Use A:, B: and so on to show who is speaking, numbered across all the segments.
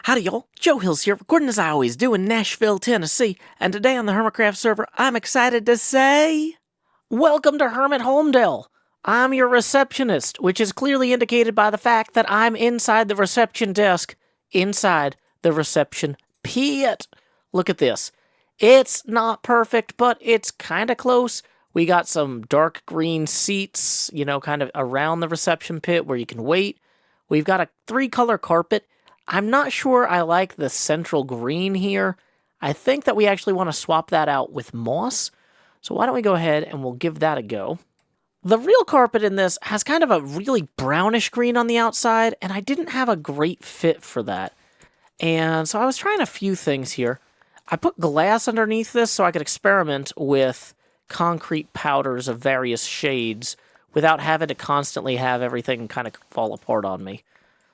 A: Howdy y'all, Joe Hills here, recording as I always do in Nashville, Tennessee, and today on the HermitCraft server, I'm excited to say, welcome to Hermit Homedale. I'm your receptionist, which is clearly indicated by the fact that I'm inside the reception desk, inside the reception pit. Look at this. It's not perfect, but it's kind of close. We got some dark green seats, kind of around the reception pit where you can wait. We've got a 3-color carpet. I'm not sure I like the central green here. I think that we actually want to swap that out with moss. So why don't we go ahead and we'll give that a go. The real carpet in this has kind of a really brownish green on the outside, and I didn't have a great fit for that. And so I was trying a few things here. I put glass underneath this so I could experiment with concrete powders of various shades without having to constantly have everything kind of fall apart on me.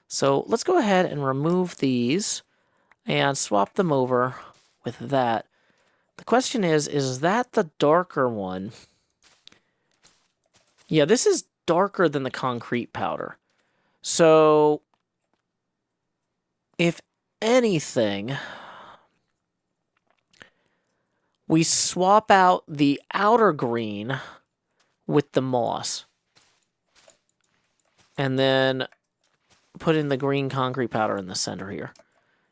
A: So let's go ahead and remove these and swap them over with that. The question is that the darker one? Yeah, this is darker than the concrete powder. So, if anything, we swap out the outer green with the moss. And then put in the green concrete powder in the center here.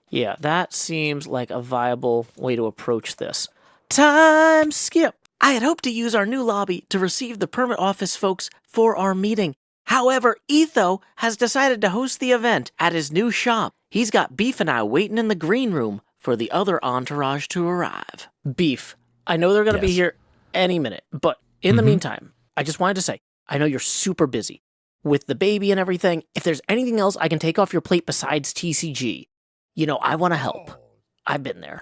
A: Yeah, that seems like a viable way to approach this. Time skip! I had hoped to use our new lobby to receive the permit office folks for our meeting. However, Etho has decided to host the event at his new shop. He's got Beef and I waiting in the green room for the other entourage to arrive. Beef, I know they're going to be here any minute, but in the meantime, I just wanted to say, I know you're super busy with the baby and everything. If there's anything else I can take off your plate besides TCG, I want to help. I've been there.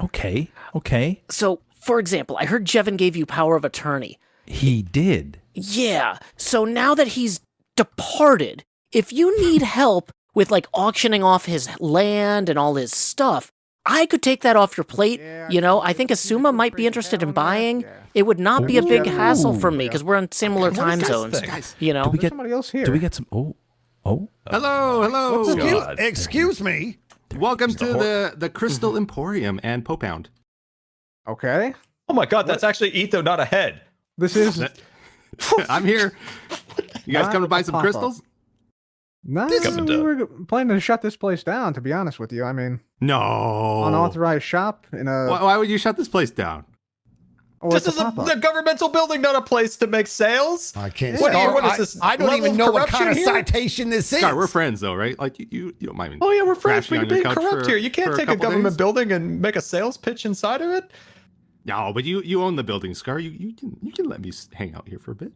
B: Okay.
A: So, for example, I heard Jevin gave you power of attorney.
B: He did.
A: Yeah. So now that he's departed, if you need help with auctioning off his land and all his stuff, I could take that off your plate. I think Asuma might be interested in buying. It would not be a big hassle for me because we're in similar time zones.
B: Do we get
C: somebody else here?
B: Do we get some? Oh.
D: Hello.
C: Excuse me.
D: Welcome to the Crystal Emporium and Popound.
C: Okay.
E: Oh my god, that's actually Etho, not a head.
C: This is.
D: I'm here. You guys come to buy some crystals?
C: No,
E: coming
C: we
E: down.
C: were planning to shut this place down, to be honest with you. I mean,
D: No.
C: unauthorized shop in a.
D: Why would you shut this place down?
C: Oh,
E: This
C: it's
E: is
C: a pop-up.
E: a governmental building, not a place to make sales.
F: I can't
E: What,
F: say.
E: what is this?
F: I don't
E: level
F: even know what
E: corruption
F: kind of
E: here?
F: citation this is.
D: Scott, we're friends though, right? Like you don't mind me.
E: Oh yeah, we're friends.
D: crashing
E: We
D: on
E: can
D: your
E: be
D: couch
E: corrupt
D: for-
E: here. You can't
D: for
E: take a
D: couple
E: government
D: days?
E: building and make a sales pitch inside of it.
D: No, but you own the building, Scar. You can let me hang out here for a bit.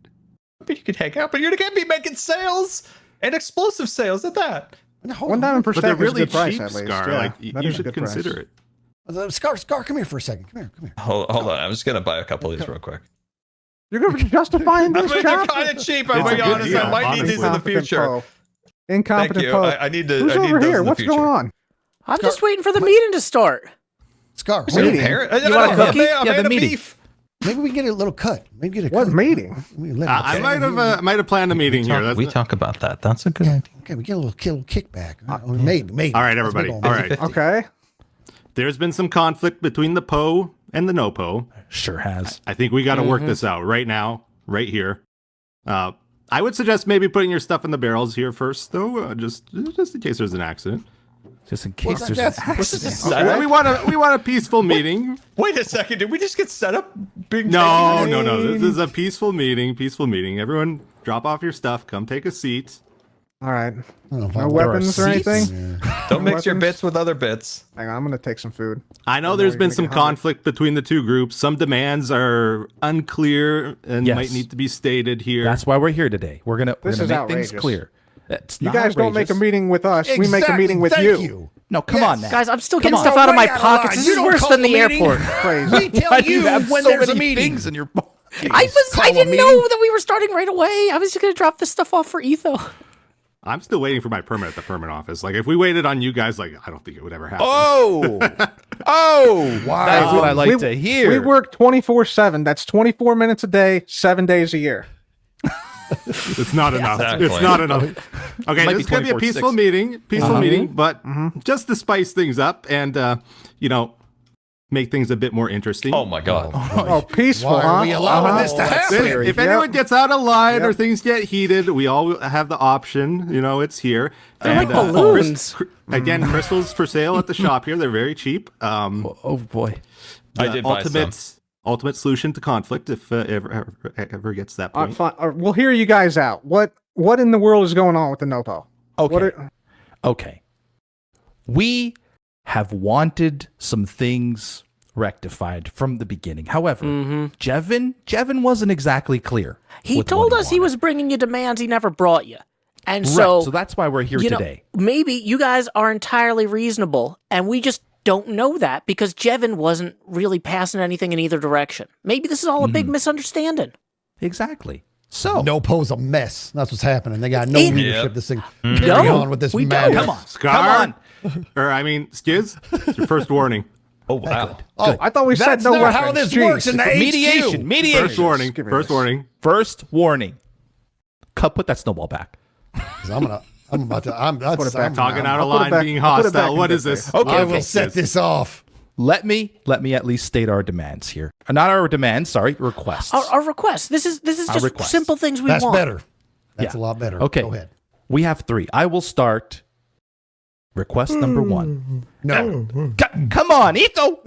E: But you could hang out, but you can't be making sales and explosive sales at that.
C: One diamond per
D: But they're
C: stack is a
D: really
C: good price,
D: cheap,
C: at least.
D: Scar.
C: Yeah,
D: Like
C: that
D: you
C: is a
D: should
C: good
D: consider
C: price.
D: it.
F: Scar, come here for a second. Come here.
E: Hold on, I'm just gonna buy a couple of these real quick.
C: You're going to be justifying
E: I
C: this
E: mean, they're
C: job?
E: kind of cheap.
D: It's
E: I'm
D: a
E: being
D: good
E: honest.
D: deal,
E: I might need these in the
C: Incompetent
E: future.
C: Poe.
E: Thank
C: Incompetent
E: you.
C: Poe.
E: I need to.
C: Who's
E: I need
C: over
E: those
C: here?
E: in the
C: What's
E: future.
C: going on?
A: I'm just waiting for the meeting to start.
F: Scar,
E: Is it
C: Meeting?
E: inherent?
A: You want a cookie?
E: I'm
B: Yeah,
E: made
B: the
E: of
B: meeting.
E: beef.
F: maybe we can get a little cut. Maybe get a
C: What
F: cut.
C: meeting?
D: I might have planned a meeting here. That's
E: We talk about that. That's a good idea.
F: Okay, we get a little kickback. Maybe.
D: All right, everybody.
F: That's
D: All
F: big
D: right.
C: Okay.
D: There's been some conflict between the Poe and the no Poe.
B: Sure has.
D: I think we got to work this out right now, right here. I would suggest maybe putting your stuff in the barrels here first, though, just in case there's an accident.
B: Just in case there's an accident.
D: Okay, we want a peaceful meeting.
E: Wait a second. Did we just get set up? Being
D: No. This is a peaceful meeting. Everyone, drop off your stuff. Come take a seat.
C: All right.
F: I don't know if
C: No
F: I-
C: weapons or
B: seats?
C: anything?
E: Don't mix your
C: Weapons?
E: bits with other bits.
C: Hang on, I'm going to take some food.
D: I know
C: I know
D: there's
C: you're
D: been
C: gonna
D: some
C: get hungry.
D: conflict between the two groups. Some demands are unclear and
B: Yes.
D: might need to be stated here.
B: That's why we're here today. We're gonna
C: This
B: make
C: is
B: things
C: outrageous.
B: clear. It's
C: You
B: not
C: guys don't make a
B: outrageous.
C: meeting with us. We make a
F: Exactly,
C: meeting with
F: thank
C: you.
B: No, come on now.
A: Guys, I'm still
B: Come
A: getting
B: on.
A: stuff out of
F: Way
A: my
F: out of
A: pockets.
F: line.
A: This
F: You
A: is
F: don't
A: worse
F: call
A: than
F: a
A: the
F: meeting.
A: airport.
C: Crazy.
F: We tell
B: Why do
F: you
B: have
F: when
B: so
F: there's a
B: many
F: meeting.
B: things in your
A: I didn't know that we were starting right away. I was just going to drop this stuff off for Etho.
D: I'm still waiting for my permit at the permit office. Like, if we waited on you guys, I don't think it would ever happen.
B: Oh,
F: Wow.
B: that's what I like to hear.
C: We work 24/7. That's 24 minutes a day, 7 days a year.
D: It's not enough.
E: Exactly.
D: It's not enough. Okay,
B: Might
D: this
B: be
D: is going to be a
B: 24/6.
D: peaceful meeting, but just to spice things up and, make things a bit more interesting.
E: Oh my god.
C: Oh, peaceful,
F: Why
C: huh?
F: are we allowing this to happen?
D: If anyone gets out of line or things get heated, we all have the option. It's here.
A: They're like balloons.
D: Again, crystals for sale at the shop here. They're very cheap.
B: Oh boy.
E: I did buy some.
D: Ultimate solution to conflict if ever gets to that point.
C: Fine. We'll hear you guys out. What in the world is going on with the Nopo?
B: Okay. Okay. We have wanted some things rectified from the beginning. However, Jevin wasn't exactly clear.
A: He
B: with
A: told
B: what
A: us he was bringing you demands he never brought you. And
B: Right,
A: so,
B: so that's why we're here today.
A: Maybe you guys are entirely reasonable, and we just don't know that because Jevin wasn't really passing anything in either direction. Maybe this is all a big misunderstanding.
B: Exactly. So
F: Nopo's a mess. That's what's happening. They got no leadership.
E: Yep.
F: This thing carry on with this
A: we
F: madness.
A: don't.
B: come on.
D: Scar, Skiz, it's your first warning.
E: Oh wow.
F: Oh,
C: I thought we said
F: that's
C: no
F: not
C: weapons.
F: how this
C: Jeez.
F: works in the HQ.
B: Mediation.
D: First warning.
C: Give me
D: First
C: this.
D: warning.
B: First warning. Put that snowball back.
F: 'Cause I'm about to.
C: Put it back.
D: Talking out of
C: I'll put it
D: line,
C: back-
D: being
C: I'll put it back
D: hostile.
C: in
D: What
C: the
D: is this?
B: Okay,
F: I
B: okay.
F: will set this off.
B: Let me at least state our demands here. Not our demands, sorry, requests.
A: Our request. This is just
B: request.
A: simple things we
F: That's
A: want.
F: better. That's
B: Yeah.
F: a lot better.
B: Okay.
F: Go ahead.
B: We have 3. I will start. Request number 1.
F: No.
B: Come on, Etho.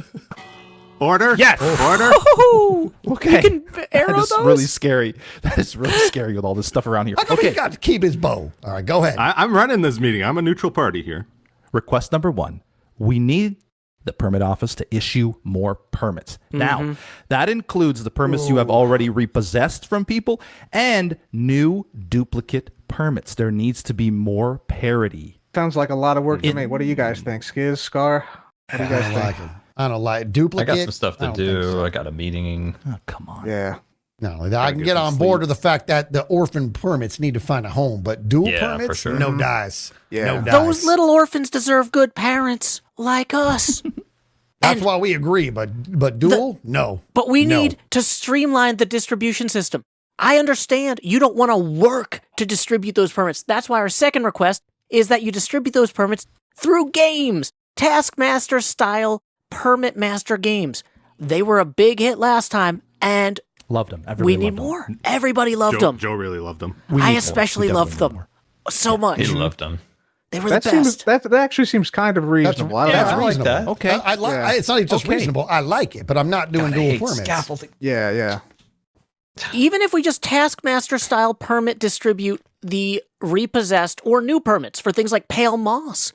D: Order.
B: Yes.
D: Order.
A: Oh,
B: Okay.
A: you can arrow
B: That is
A: those?
B: really scary. That is really scary with all this stuff around here.
F: I thought he got to keep his bow. All right, go ahead.
D: I'm running this meeting. I'm a neutral party here.
B: Request number 1. We need the permit office to issue more permits. Now, that includes the permits you have already repossessed from people and new duplicate permits. There needs to be more parity.
C: Sounds like a lot of work to me. What do you guys think? Skiz, Scar? What do you guys
F: I
C: think?
F: like it. I don't like
E: I
F: duplicate.
E: got some stuff
F: I
E: to
F: don't think
E: do.
F: so.
E: I got a meeting.
B: Oh, come on.
C: Yeah.
F: No, I can get on board with the fact that the orphan permits need to find a home, but dual
E: Yeah, for
F: permits,
E: sure.
F: no dice.
C: Yeah.
F: No dice.
A: Those little orphans deserve good parents like us.
F: That's why we agree, but dual, no.
A: But we
F: No.
A: need to streamline the distribution system. I understand you don't want to work to distribute those permits. That's why our second request is that you distribute those permits through games. Taskmaster style permit master games. They were a big hit last time, and
B: Loved them.
A: we need more. Everybody loved them.
D: Joe really loved them.
A: I especially loved them so much.
E: He loved them.
A: They were
C: That
A: the
C: seems
A: best.
C: that actually seems kind of reasonable. I don't
E: yeah,
C: know.
E: I like
F: reasonable.
E: that.
B: Okay.
F: I like.
C: Yeah.
F: It's not just
B: Okay.
F: reasonable. I like it, but I'm not doing dual permits.
E: Scaffolding.
C: Yeah.
A: Even if we just Taskmaster style permit distribute the repossessed or new permits for things like Pale Moss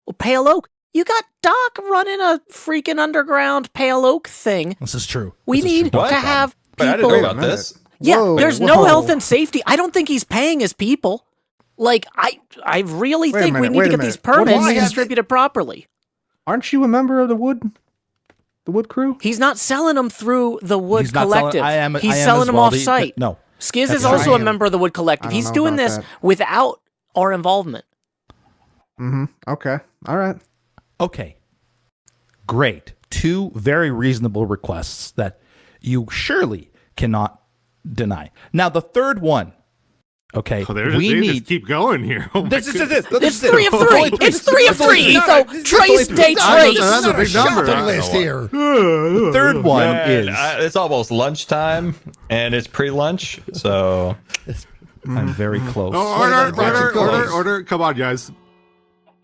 A: or Pale Oak, you got Doc running a freaking underground Pale Oak thing.
B: This is true.
A: We
B: This is
A: need
B: true.
E: What?
A: to have
E: But I
A: people.
E: didn't know about this.
A: Yeah,
C: Whoa,
A: there's no
C: whoa.
A: health and safety. I don't think he's paying his people. Like, I really
C: Wait a
A: think we
C: minute,
A: need
C: wait
A: to
C: a
A: get these
C: minute. Well,
A: permits
F: why have
A: distributed properly.
C: Aren't you a member of the wood crew?
A: He's not selling them through the Wood
B: He's not selling-
A: Collective. He's
B: I am
A: selling
B: as
A: them
B: well.
A: off site.
B: No.
A: Skiz
B: That's
A: is also
C: right.
A: a member of the Wood
C: I
A: Collective.
C: don't
A: He's
C: know
A: doing
C: about
A: this
C: that.
A: without our involvement.
C: Okay. All right.
B: Okay. Great. 2 very reasonable requests that you surely cannot deny. Now, the third one. Okay.
D: Oh, they
B: we
D: just keep going here. Oh my
B: This is
D: goodness.
B: it.
A: It's 3 of 3. It's 3 of 3, Etho. Trace, day, trace.
D: That's a big number.
F: Shopping list here.
B: The third one
E: And,
B: is.
E: it's almost lunchtime, and it's pre-lunch, so
B: I'm very close.
D: Order. Come on, guys.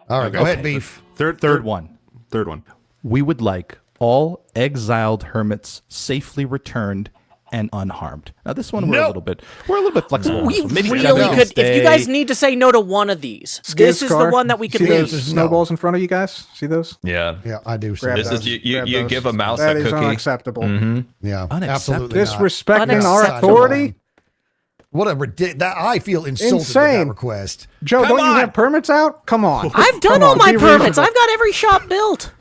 F: All right, go ahead, beef.
B: Third one.
D: Third one.
B: We would like all exiled hermits safely returned and unharmed. Now, this one we're a little bit flexible.
A: We
B: So maybe
A: really
B: Kevin
A: could.
B: can
A: If you guys
B: stay.
A: need to say no to one of these, this is the
C: Scar,
A: one that we could
C: see
A: leave.
C: those snowballs in front of you guys? See those?
E: yeah.
F: Yeah, I do. See
C: Grab
E: This
F: that.
E: is you
C: Grab
E: you
C: those.
E: give a mouse
C: That
E: a
C: is
E: cookie.
C: unacceptable.
F: Yeah,
B: Unacceptable.
F: absolutely not.
C: Disrespecting our
A: Unacceptable.
C: authority.
F: What a that I feel insulted with
C: Insane.
F: that request.
C: Joe,
B: Come
C: don't you
B: on.
C: have permits out? Come on.
A: I've done
C: Come
A: all
C: on,
A: my
C: be
A: permits.
C: reasonable.
A: I've got every shop built.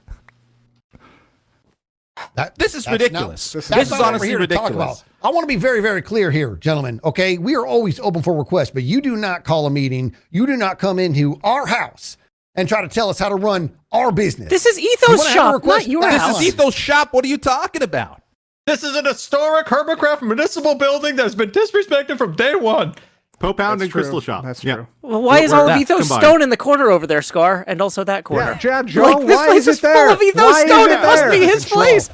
B: This is ridiculous.
C: This
F: That's
B: is
F: not what we're
B: honestly
F: here to talk
B: ridiculous.
F: about. I want to be very, very clear here, gentlemen. Okay, we are always open for requests, but you do not call a meeting. You do not come into our house and try to tell us how to run our business.
A: This is
F: You
A: Etho's
F: wanna have a
A: shop,
F: request?
A: not your
F: This is
A: house.
B: This is Etho's shop. What are you talking about?
E: This is an historic HermitCraft municipal building that has been disrespected from day one.
D: Pound
C: That's
D: and crystal
C: true.
D: shop.
C: That's
D: Yeah.
C: true.
A: Well, why is all of
B: that
A: Etho's
D: combined.
A: stone in the corner over there, Scar? And also that corner.
C: Yeah, Joe,
A: Like, this
C: why
A: place
C: is it there?
A: full of Etho's
C: Why is
A: stone. It must
C: there?
A: be his place.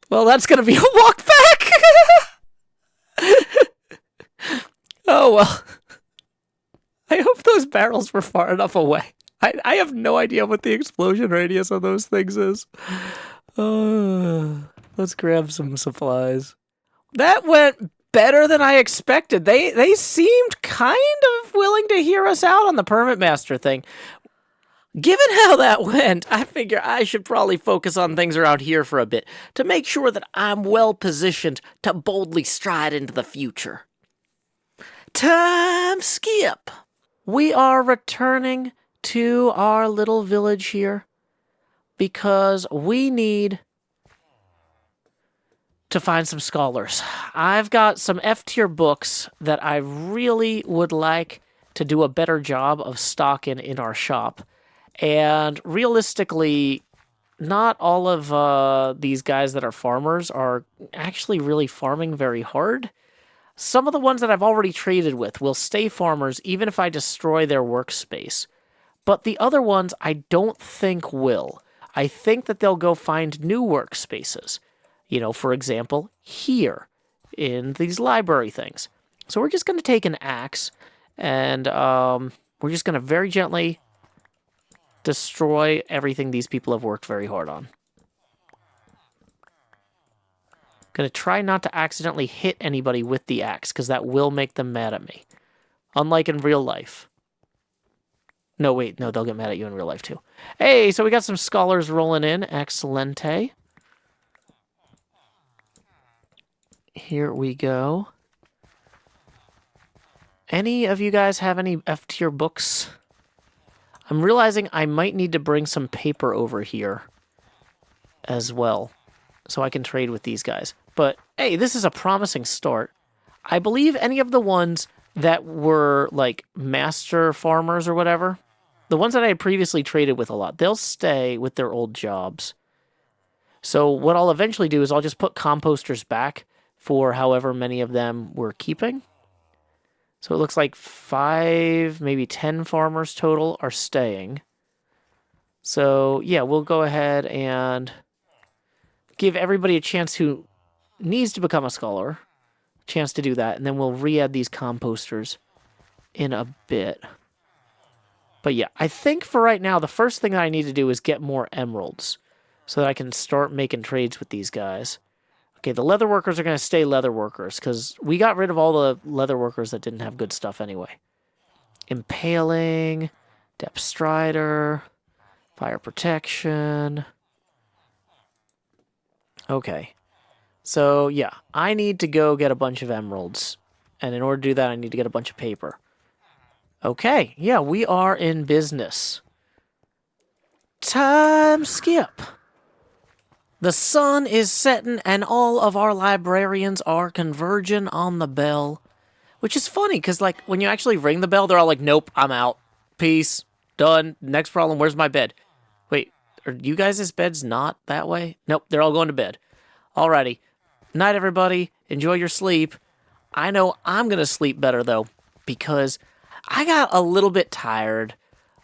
A: Well, that's going to be a walk back. Oh, well. I hope those barrels were far enough away. I have no idea what the explosion radius of those things is. Let's grab some supplies. That went better than I expected. They seemed kind of willing to hear us out on the Permit Master thing. Given how that went, I figure I should probably focus on things around here for a bit to make sure that I'm well positioned to boldly stride into the future. Time skip. We are returning to our little village here because we need to find some scholars. I've got some F-tier books that I really would like to do a better job of stocking in our shop. And realistically, not all of these guys that are farmers are actually really farming very hard. Some of the ones that I've already traded with will stay farmers even if I destroy their workspace. But the other ones I don't think will. I think that they'll go find new workspaces. You know, for example, here in these library things. So we're just going to take an axe and we're just going to very gently destroy everything these people have worked very hard on. Gonna try not to accidentally hit anybody with the axe, because that will make them mad at me. Unlike in real life. No, wait, no, they'll get mad at you in real life too. Hey, so we got some scholars rolling in. Excelente. Here we go. Any of you guys have any F-tier books? I'm realizing I might need to bring some paper over here as well, so I can trade with these guys. But, hey, this is a promising start. I believe any of the ones that were, like, master farmers or whatever, the ones that I had previously traded with a lot, they'll stay with their old jobs. So what I'll eventually do is I'll just put composters back for however many of them we're keeping. So it looks like 5, maybe 10 farmers total are staying. So, yeah, we'll go ahead and give everybody a chance who needs to become a scholar, a chance to do that, and then we'll re-add these composters in a bit. But yeah, I think for right now, the first thing that I need to do is get more emeralds so that I can start making trades with these guys. Okay, the leather workers are going to stay leather workers because we got rid of all the leather workers that didn't have good stuff anyway. Impaling, depth strider, fire protection. Okay. So, yeah, I need to go get a bunch of emeralds. And in order to do that, I need to get a bunch of paper. Okay, yeah, we are in business. Time skip. The sun is setting and all of our librarians are converging on the bell. Which is funny, because, like, when you actually ring the bell, they're all like, nope, I'm out. Peace. Done. Next problem, where's my bed? Wait, are you guys' beds not that way? Nope, they're all going to bed. Alrighty. Night, everybody. Enjoy your sleep. I know I'm going to sleep better, though, because I got a little bit tired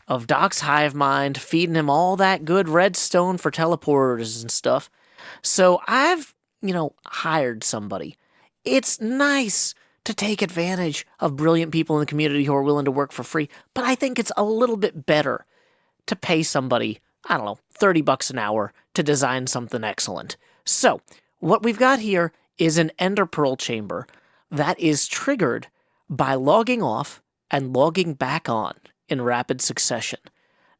A: of Doc's hive mind feeding him all that good redstone for teleporters and stuff. So I've, hired somebody. It's nice to take advantage of brilliant people in the community who are willing to work for free, but I think it's a little bit better to pay somebody, I don't know, $30 an hour to design something excellent. So, what we've got here is an enderpearl chamber that is triggered by logging off and logging back on in rapid succession.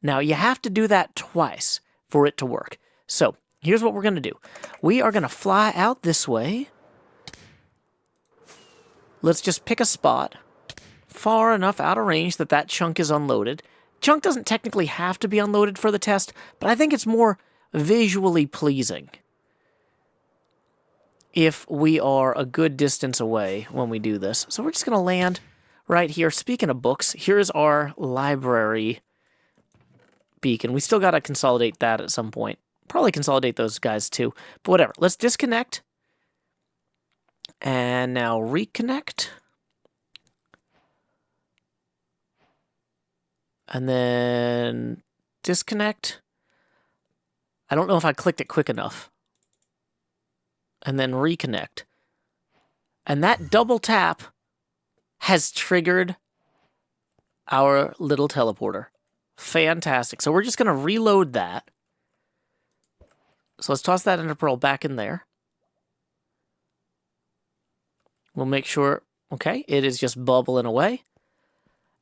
A: Now, you have to do that twice for it to work. So, here's what we're going to do. We are going to fly out this way. Let's just pick a spot far enough out of range that that chunk is unloaded. Chunk doesn't technically have to be unloaded for the test, but I think it's more visually pleasing if we are a good distance away when we do this. So we're just going to land right here. Speaking of books, here's our library beacon. We still got to consolidate that at some point. Probably consolidate those guys too, but whatever. Let's disconnect. And now reconnect. And then disconnect. I don't know if I clicked it quick enough. And then reconnect. And that double tap has triggered our little teleporter. Fantastic. So we're just going to reload that. So let's toss that enderpearl back in there. We'll make sure, okay, it is just bubbling away.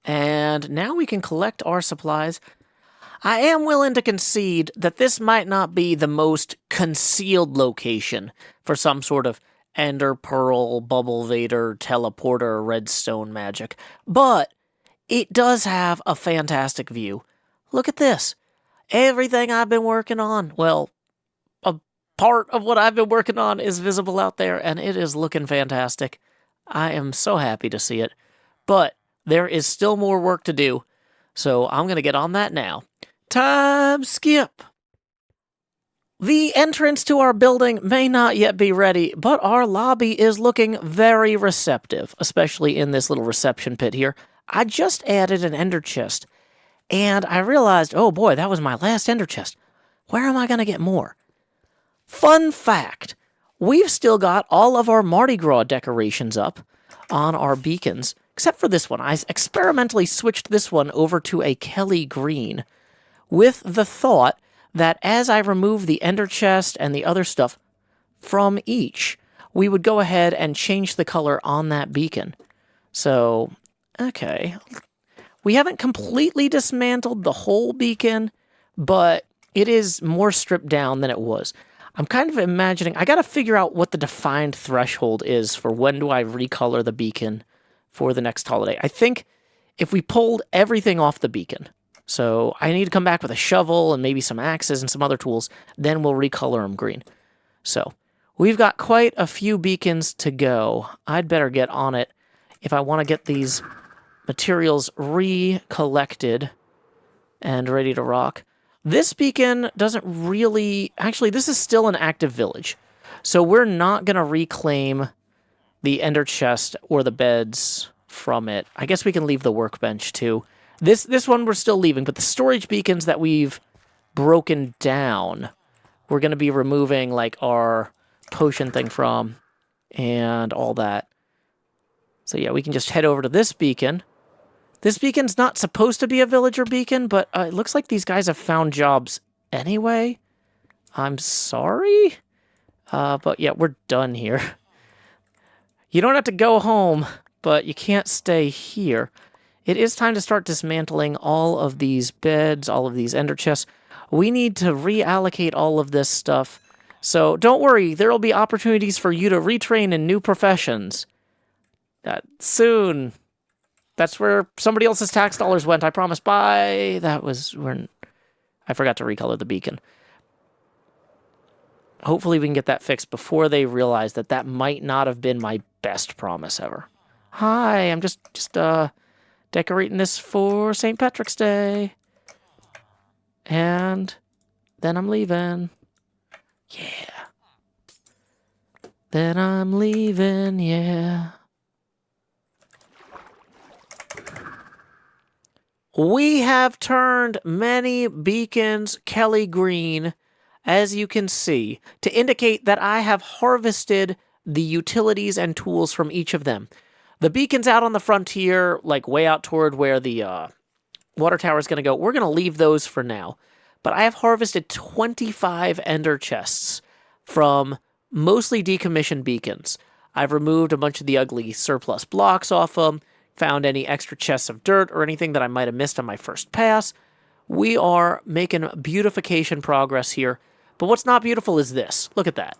A: And now we can collect our supplies. I am willing to concede that this might not be the most concealed location for some sort of enderpearl, bubble vader, teleporter, redstone magic. But it does have a fantastic view. Look at this. Everything I've been working on, well, a part of what I've been working on is visible out there, and it is looking fantastic. I am so happy to see it. But there is still more work to do, so I'm going to get on that now. Time skip! The entrance to our building may not yet be ready, but our lobby is looking very receptive, especially in this little reception pit here. I just added an ender chest, and I realized, oh boy, that was my last ender chest. Where am I going to get more? Fun fact, we've still got all of our Mardi Gras decorations up on our beacons, except for this one. I experimentally switched this one over to a Kelly green with the thought that as I remove the ender chest and the other stuff from each, we would go ahead and change the color on that beacon. So, okay. We haven't completely dismantled the whole beacon, but it is more stripped down than it was. I'm kind of imagining, I gotta figure out what the defined threshold is for when do I recolor the beacon for the next holiday. I think if we pulled everything off the beacon, so I need to come back with a shovel and maybe some axes and some other tools, then we'll recolor them green. So, we've got quite a few beacons to go. I'd better get on it if I want to get these materials recollected and ready to rock. This beacon doesn't really... Actually, this is still an active village. So we're not going to reclaim the ender chest or the beds from it. I guess we can leave the workbench too. This one we're still leaving, but the storage beacons that we've broken down, we're going to be removing like our potion thing from and all that. So yeah, we can just head over to this beacon. This beacon's not supposed to be a villager beacon, but it looks like these guys have found jobs anyway. I'm sorry. But yeah, we're done here. You don't have to go home, but you can't stay here. It is time to start dismantling all of these beds, all of these ender chests. We need to reallocate all of this stuff. So don't worry, there will be opportunities for you to retrain in new professions. Soon. That's where somebody else's tax dollars went, I promise. Bye. That was when I forgot to recolor the beacon. Hopefully we can get that fixed before they realize that that might not have been my best promise ever. Hi, I'm just decorating this for St. Patrick's Day. And then I'm leaving. Yeah. Then I'm leaving, yeah. We have turned many beacons Kelly green, as you can see, to indicate that I have harvested the utilities and tools from each of them. The beacons out on the frontier, like way out toward where the water tower is going to go, we're going to leave those for now. But I have harvested 25 ender chests from mostly decommissioned beacons. I've removed a bunch of the ugly surplus blocks off them, found any extra chests of dirt or anything that I might have missed on my first pass. We are making beautification progress here. But what's not beautiful is this. Look at that.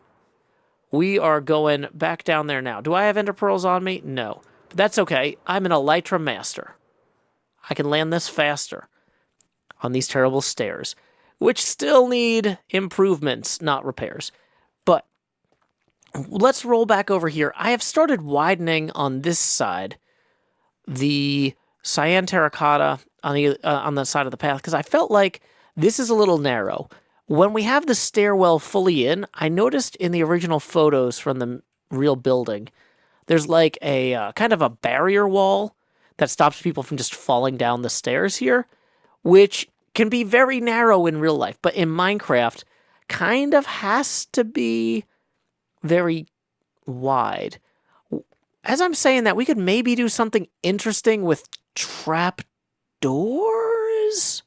A: We are going back down there now. Do I have ender pearls on me? No. But that's okay. I'm an Elytra master. I can land this faster on these terrible stairs, which still need improvements, not repairs. But let's roll back over here. I have started widening on this side the cyan terracotta on the side of the path because I felt like this is a little narrow. When we have the stairwell fully in, I noticed in the original photos from the real building there's like a kind of a barrier wall that stops people from just falling down the stairs here, which can be very narrow in real life, but in Minecraft kind of has to be very wide. As I'm saying that, we could maybe do something interesting with trap doors,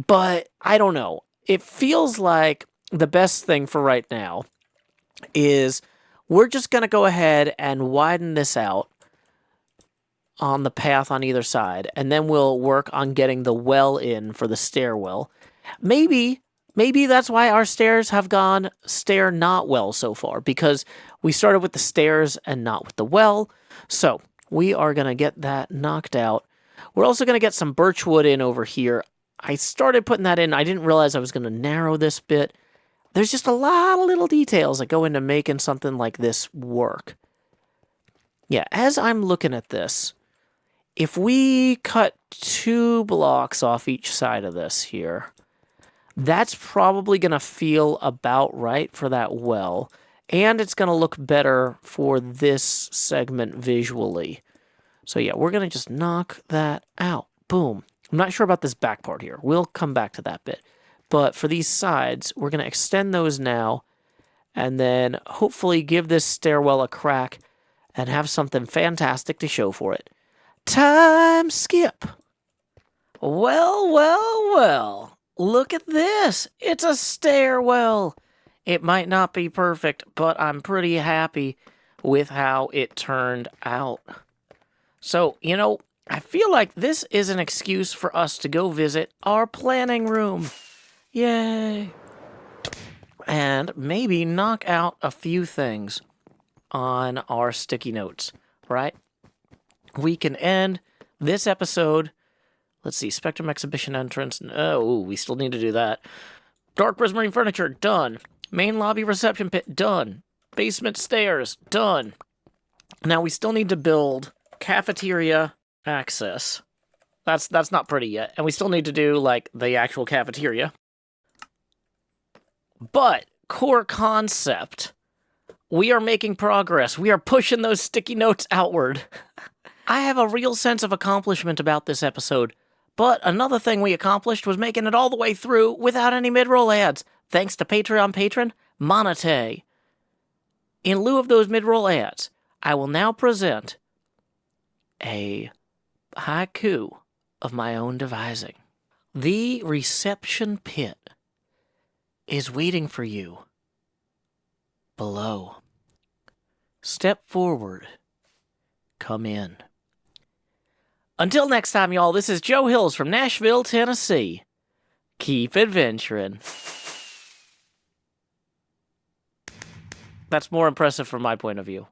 A: but I don't know. It feels like the best thing for right now is we're just going to go ahead and widen this out on the path on either side, and then we'll work on getting the well in for the stairwell. Maybe that's why our stairs have gone stair not well so far, because we started with the stairs and not with the well. So we are going to get that knocked out. We're also going to get some birch wood in over here. I started putting that in. I didn't realize I was going to narrow this bit. There's just a lot of little details that go into making something like this work. Yeah, as I'm looking at this, if we cut 2 blocks off each side of this here, that's probably going to feel about right for that well, and it's going to look better for this segment visually. So yeah, we're going to just knock that out. Boom. I'm not sure about this back part here. We'll come back to that bit. But for these sides, we're going to extend those now, and then hopefully give this stairwell a crack and have something fantastic to show for it. Time skip. Well. Look at this. It's a stairwell. It might not be perfect, but I'm pretty happy with how it turned out. So, I feel like this is an excuse for us to go visit our planning room. Yay. And maybe knock out a few things on our sticky notes, right? We can end this episode. Let's see, Spectrum Exhibition entrance. Oh, we still need to do that. Dark Prismarine furniture, done. Main lobby reception pit, done. Basement stairs, done. Now we still need to build cafeteria access. That's not pretty yet. And we still need to do, the actual cafeteria. But, core concept, we are making progress. We are pushing those sticky notes outward. I have a real sense of accomplishment about this episode. But another thing we accomplished was making it all the way through without any mid-roll ads, thanks to Patreon patron Monate. In lieu of those mid-roll ads, I will now present a haiku of my own devising. The reception pit is waiting for you below. Step forward. Come in. Until next time, y'all, this is Joe Hills from Nashville, Tennessee. Keep adventuring. That's more impressive from my point of view.